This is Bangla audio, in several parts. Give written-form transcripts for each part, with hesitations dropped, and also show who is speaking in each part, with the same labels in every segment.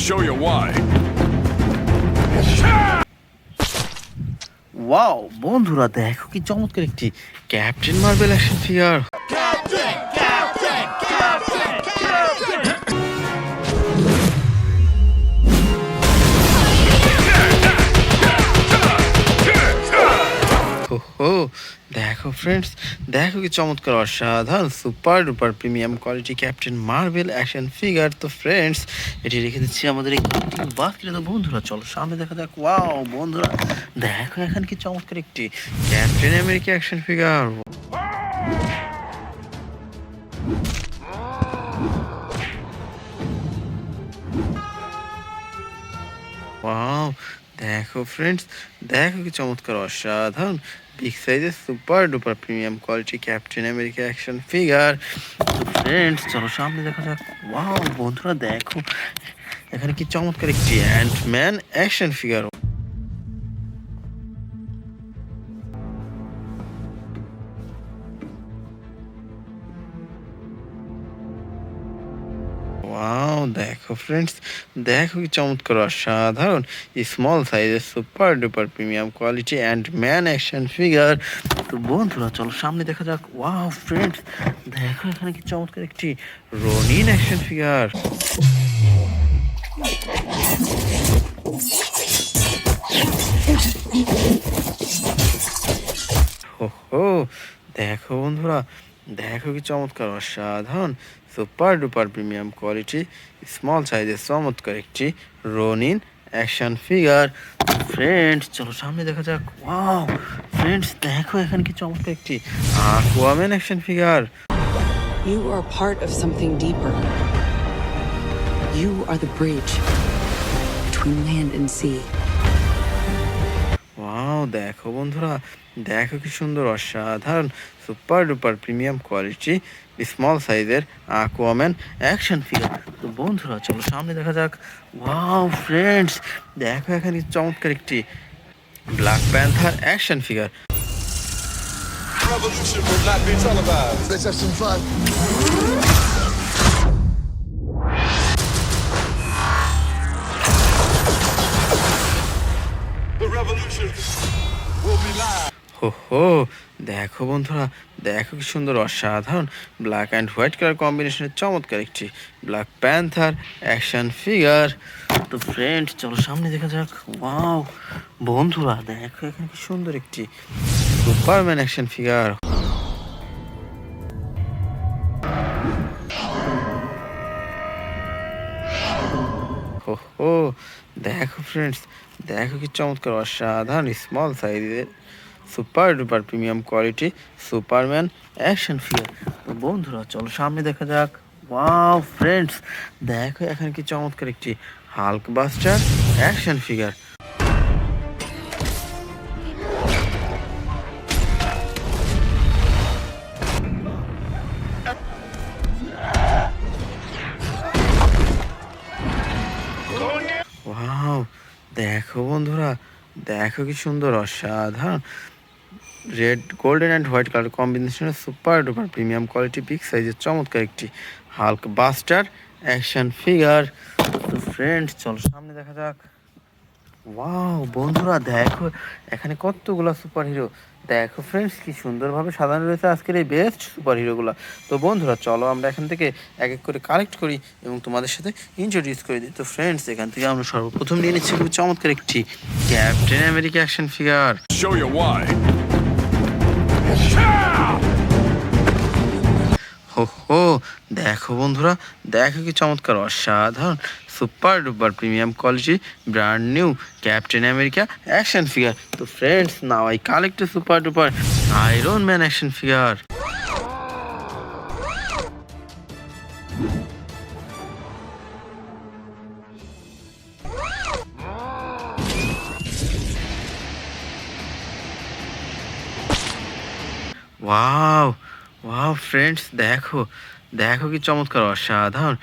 Speaker 1: show you why.
Speaker 2: ওয়াও বন্ধুরা, দেখো কি চমৎকার একটি ক্যাপ্টেন মার্বেল অ্যাকশন ফিগার। ওহো, দেখো ফ্রেন্ডস, দেখো কি চমৎকার অসাধারণ super duper premium quality captain marble action figure. তো ফ্রেন্ডস, এটি রেখে দিচ্ছি আমাদের এই বাস্কেটে। তো বন্ধুরা চলো সামনে দেখা যাক। ওয়াও বন্ধুরা, দেখো এখানে কি চমৎকার একটি captain America action figure. Wow, দেখো ফ্রেন্ডস, দেখো কি চমৎকার অসাধারণ বিগ সাইজের super duper premium quality captain America action figure. Friends চলো সামনে দেখা যাক। ওয়াও বন্ধুরা, দেখো এখানে কি চমৎকার একটি অ্যান্টম্যান অ্যাকশন ফিগার। ওয়াও, দেখো ফ্রেন্ডস, দেখো কি চমৎকার অসাধারণ স্মল সাইজের super duper premium quality and man action figure. তো বন্ধুরা চলো সামনে দেখা যাক। ওয়াও ফ্রেন্ডস, দেখো এখানে কি চমৎকার একটি রনিন অ্যাকশন ফিগার। ওহো, দেখো বন্ধুরা, দেখো কি চমৎকার অসাধারণ super duper premium quality small সাইজের চমৎকার একটি রনিন অ্যাকশন ফিগার। ফ্রেন্ডস চলো সামনে দেখা যাক। ওয়াও ফ্রেন্ডস, দেখো এখানে কি চমৎকার একটি Aquaman action figure.
Speaker 3: You are part of something deeper. You are the bridge between land and sea.
Speaker 2: Wow, দেখো বন্ধুরা, দেখো কি সুন্দর অসাধারণ super duper premium quality small সাইজের আকুয়াম্যান অ্যাকশন ফিগার। তো বন্ধুরা চলো সামনে দেখা যাক। ওয়াও ফ্রেন্ডস, দেখো এখানে চমৎকার একটি black panther action figure.
Speaker 1: Revolution will not be televised.
Speaker 4: Let's have some fun.
Speaker 1: The revolution will be live.
Speaker 2: হো, দেখো বন্ধুরা, দেখো কি সুন্দর অসাধারণ ব্ল্যাক অ্যান্ড হোয়াইট কালার কম্বিনেশনের চমৎকার একটি ব্ল্যাক প্যান্থার অ্যাকশন ফিগার। তো ফ্রেন্ড চলো সামনে দেখা যাক। ওয়াও বন্ধুরা, দেখো এখানে কি সুন্দর একটি সুপারম্যান অ্যাকশন ফিগার। হো, দেখো ফ্রেন্ডস, দেখো কি চমৎকার অসাধারণ স্মল সাইজের super duper premium quality Superman action figure. তো বন্ধুরা চলো সামনে দেখা যাক। ওয়াও ফ্রেন্ডস, দেখো এখানে কি চমৎকার একটি Hulkbuster action figure. Wow, দেখো বন্ধুরা, দেখো কি সুন্দর অসাধারণ red golden and white colour কম্বিনেশনের super duper premium quality big সাইজের চমৎকার একটি হাল্ক বাস্টার অ্যাকশন ফিগার। তো ফ্রেন্ডস চলো সামনে দেখা যাক। ওয়াও বন্ধুরা, দেখো এখানে কতগুলো সুপার হিরো। দেখো ফ্রেন্ডস, কি সুন্দরভাবে সাজানো রয়েছে আজকের এই বেস্ট সুপার হিরোগুলো। তো বন্ধুরা চলো আমরা এখান থেকে এক এক করে কালেক্ট করি এবং তোমাদের সাথে ইন্ট্রোডিউস করে দিই। তো ফ্রেন্ডস, এখান থেকে আমরা সর্বপ্রথম নিয়ে নিচ্ছি খুব চমৎকার একটি captain America action figure.
Speaker 1: Show you why.
Speaker 2: হো, দেখো বন্ধুরা, দেখো কি চমৎকার অসাধারণ super duper premium quality brand new Captain America action figure. তো friends, now I collect a super duper Iron Man action figure. Wow friends, দেখো দেখো কি চমৎকার অসাধারণ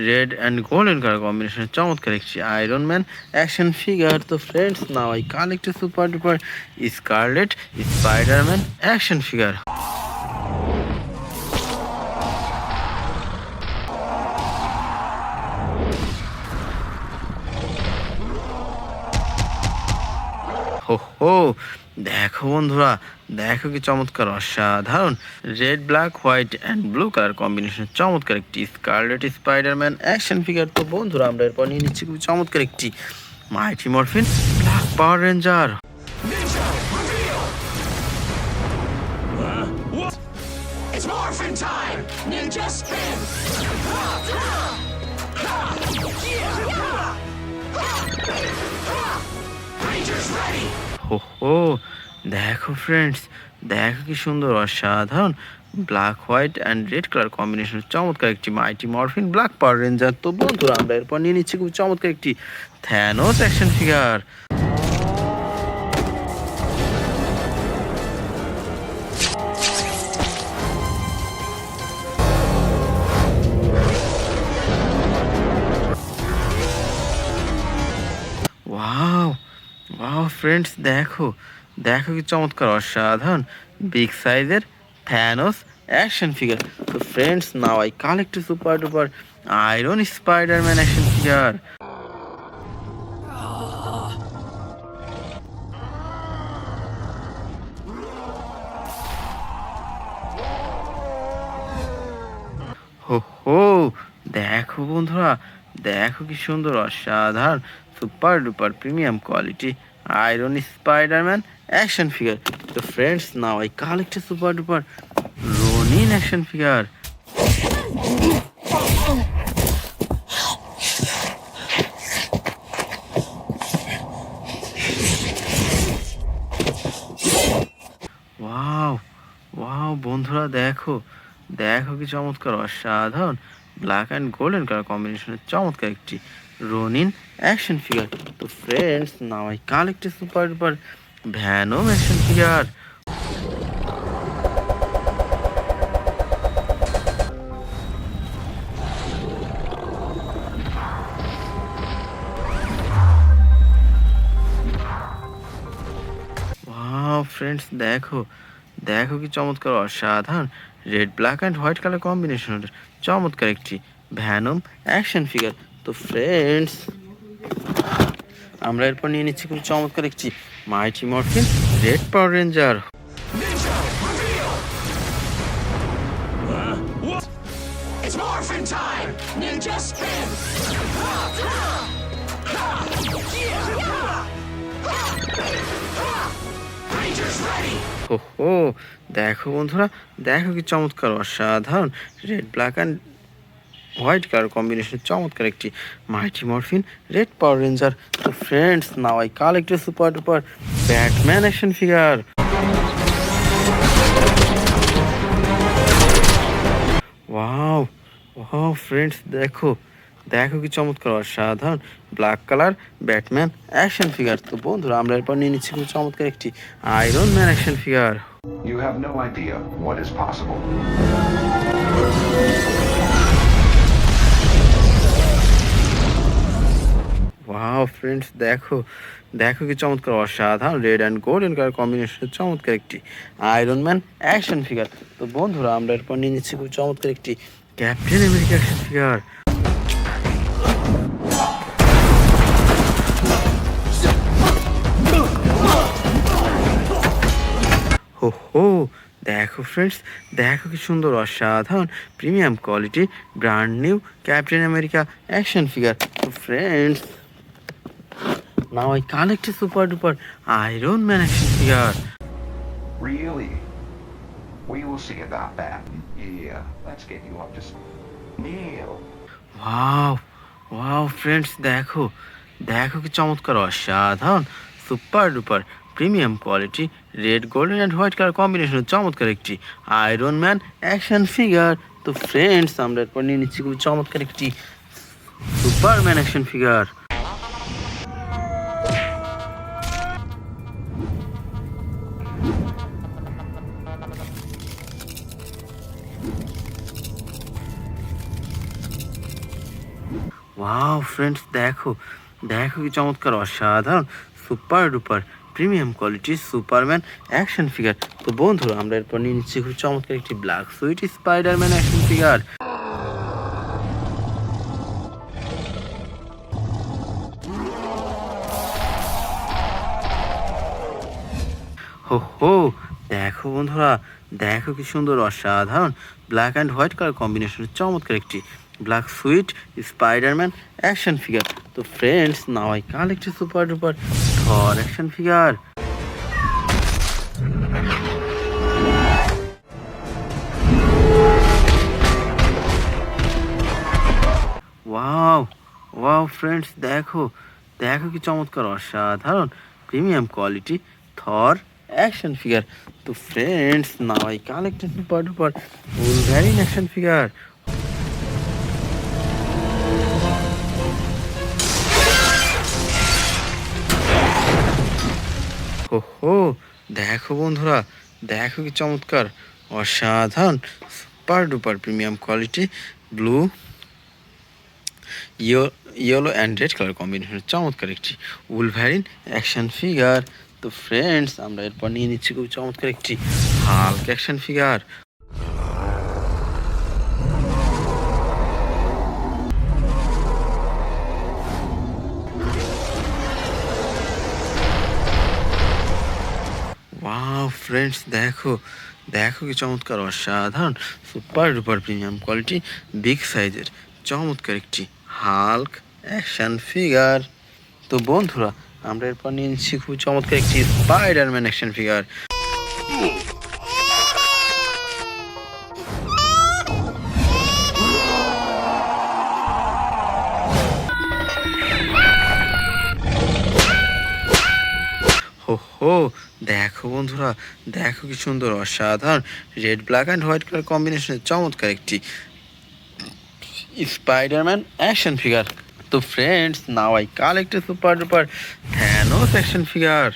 Speaker 2: রেড অ্যান্ড গোল্ডেন কালার কম্বিনেশনের চমৎকার একটি আয়রন ম্যান অ্যাকশন ফিগার। তো friends, now I collect a super duper scarlet Spiderman action figure. হো হো, দেখো বন্ধুরা, দেখো কি চমৎকার অসাধারণ red black white and blue colour combination চমৎকার একটি স্কারলেট স্পাইডারম্যান অ্যাকশন ফিগার। তো বন্ধুরা আমরা এরপর নিয়ে নিচ্ছি খুবই চমৎকার একটি Mighty Morphin Black Power Ranger.
Speaker 4: It's morphin' time! Ninja spin! Rangers ready!
Speaker 2: হো হো, দেখো ফ্রেন্ডস, দেখো কি সুন্দর অসাধারণ black white and red colour combination চমৎকার একটি Mighty Morphin Black Power ranger. তো বন্ধুরা আমরা এরপর নিয়ে নিচ্ছি খুব চমৎকার একটি Thanos action figure. Wow wow friends, দেখো দেখো কি চমৎকার অসাধারণ বিগ সাইজের থ্যানোস অ্যাকশন ফিগার। তো friends now I collect super duper iron Spiderman action figure. হো হো, দেখো বন্ধুরা, দেখো কি সুন্দর অসাধারণ super duper premium quality iron Spiderman action figure. তো friends now I collect super duper Ronin action figure. Wow wow বন্ধুরা, দেখো দেখো কি চমৎকার অসাধারণ ব্ল্যাক অ্যান্ড গোল্ডেন কালার কম্বিনেশনের চমৎকার একটি রোনিন অ্যাকশন ফিগার। তো friends now I collect super duper Venom action figure. Wow friends, দেখো দেখো কি চমৎকার অসাধারণ red black and white colour কম্বিনেশনের চমৎকার একটি ভ্যানম অ্যাকশন ফিগার। তো ফ্রেন্ডস আমরা এরপর নিয়ে নিচ্ছি খুব চমৎকার একটি Mighty Morphin Red Power Ranger.
Speaker 4: It's morphin' time! Ninja spin! Rangers ready!
Speaker 2: হো হো, দেখো বন্ধুরা, দেখো কি চমৎকার অসাধারণ red black and white colour combination চমৎকার একটি Mighty Morphin Red Power ranger. তো friends now I collect super duper Batman action figure. Wow wow friends, দেখো দেখো কি চমৎকার অসাধারণ black colour Batman action figure. তো বন্ধুরা আমরা এরপর নিয়ে নিচ্ছি খুব চমৎকার একটি Iron Man action figure.
Speaker 5: You have no idea what is possible.
Speaker 2: Wow friends, দেখো দেখো কি চমৎকার অসাধারণ রেড অ্যান্ড গোল্ডেন কালার কম্বিনেশনের চমৎকার একটি আয়রন ম্যান অ্যাকশন ফিগার। তো বন্ধুরা আমরা এরপর নিয়ে নিচ্ছি খুব চমৎকার একটি ক্যাপ্টেন আমেরিকা অ্যাকশন ফিগার। হো হো, দেখো ফ্রেন্ডস, দেখো কি সুন্দর অসাধারণ premium quality brand new Captain America action figure. তো friends now I collect super duper Iron Man action figure.
Speaker 5: Really? We will see about that. Yeah, let's get you up to Neil.
Speaker 2: Wow wow friends, দেখো দেখো কি চমৎকার অসাধারণ super duper premium quality red golden and white colour combination চমৎকার একটি আয়রন ম্যান অ্যাকশন ফিগার। তো ফ্রেন্ডস আমরা এরপর নিয়ে নিচ্ছি খুব চমৎকার একটি Superman action figure. Wow friends, দেখো দেখো কি চমৎকার অসাধারণ সুপার ডুপার প্রিমিয়াম কোয়ালিটির সুপারম্যান অ্যাকশন ফিগার। তো বন্ধুরা আমরা এরপর নিয়ে নিচ্ছি খুব চমৎকার একটি black suit Spiderman action figure. হো হো, দেখো বন্ধুরা, দেখো কি সুন্দর অসাধারণ ব্ল্যাক অ্যান্ড হোয়াইট কালার কম্বিনেশনের চমৎকার একটি black suit Spiderman action figure. তো friends, now I collected super duper Thor action figure. Wow wow friends, দেখো দেখো কি চমৎকার অসাধারণ premium quality Thor action figure. তো friends, now I collected super duper Wolverine action figure. হো হো, দেখো বন্ধুরা, দেখো কি চমৎকার অসাধারণ super duper premium quality blue yellow and red colour কম্বিনেশনের চমৎকার একটি উলভারিন অ্যাকশন ফিগার। তো ফ্রেন্ডস, আমরা এরপর নিয়ে নিচ্ছি খুব চমৎকার একটি Hulk action figure. Wow friends, দেখো দেখো কি চমৎকার অসাধারণ super duper premium quality big সাইজের চমৎকার একটি হাল্ক অ্যাকশন ফিগার। তো বন্ধুরা, আমরা এরপর নিয়ে নিচ্ছি খুব চমৎকার একটি স্পাইডারম্যান অ্যাকশন ফিগার। হো হো, দেখো বন্ধুরা, দেখো কি সুন্দর অসাধারণ red black and white colour কম্বিনেশনের চমৎকার একটি স্পাইডারম্যান অ্যাকশন ফিগার। তো friends, now I collected super duper Thanos action figure.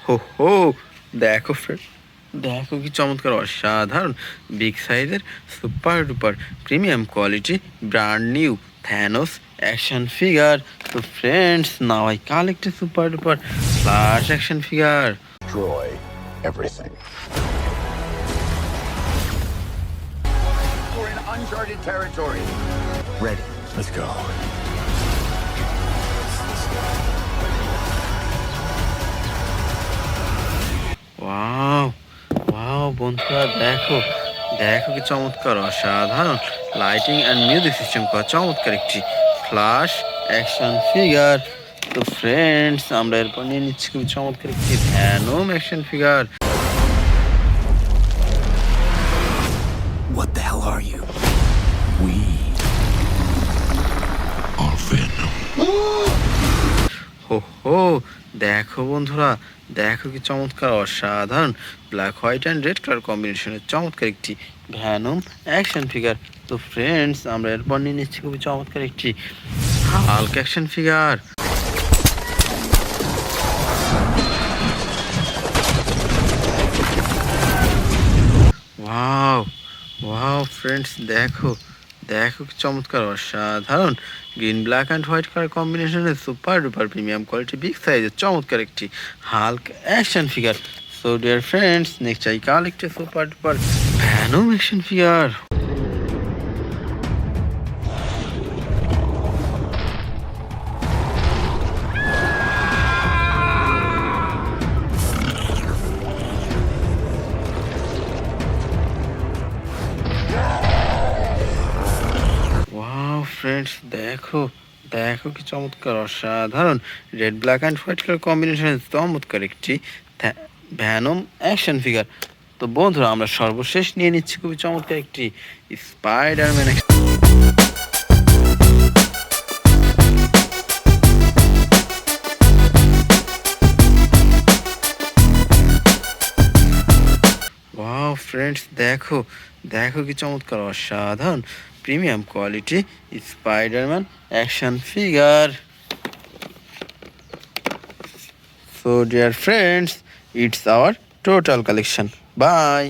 Speaker 2: হো হো, দেখো ফ্রেন্ড, দেখো কি চমৎকার অসাধারণ বিগ সাইজের super duper premium quality brand new Thanos action figure. তো friends, now I collected super duper Flash action figure.
Speaker 6: Destroy everything.
Speaker 4: We're in uncharted territory.
Speaker 6: Ready. Let's go.
Speaker 2: Wow wow বন্ধুরা, দেখো দেখো কি চমৎকার অসাধারণ লাইটিং অ্যান্ড মিউজিক সিস্টেম করা চমৎকার একটি ফ্লাশ অ্যাকশন ফিগার। তো ফ্রেন্ডস, আমরা এরপর নিয়ে নিচ্ছি খুব চমৎকার একটি Venom action figure.
Speaker 6: What the hell are you? We are Venom.
Speaker 2: হো হো, দেখো বন্ধুরা, দেখো কি চমৎকার অসাধারণ black white and red colour কম্বিনেশনের চমৎকার একটি ভ্যানম অ্যাকশন ফিগার। তো ফ্রেন্ডস, আমরা এরপর নিয়ে নিচ্ছি খুবই চমৎকার একটি Hulk action figure. Wow wow friends, দেখো দেখো কি চমৎকার অসাধারণ green black and white colour কম্বিনেশনের super duper premium quality big সাইজের চমৎকার একটি Hulk action figure. So dear friends, next I collect a super duper Venom action figure. Friends, দেখো দেখো কি চমৎকার অসাধারণ red black and white colour কম্বিনেশনের চমৎকার একটি ভ্যানম অ্যাকশন ফিগার। তো বন্ধুরা, আমরা সর্বশেষ নিয়ে নিচ্ছি খুবই চমৎকার একটি স্পাইডারম্যান। ওয়াও ফ্রেন্ডস, দেখো দেখো কি চমৎকার অসাধারণ premium quality Spiderman action figure. So dear friends, it's our total collection. Bye.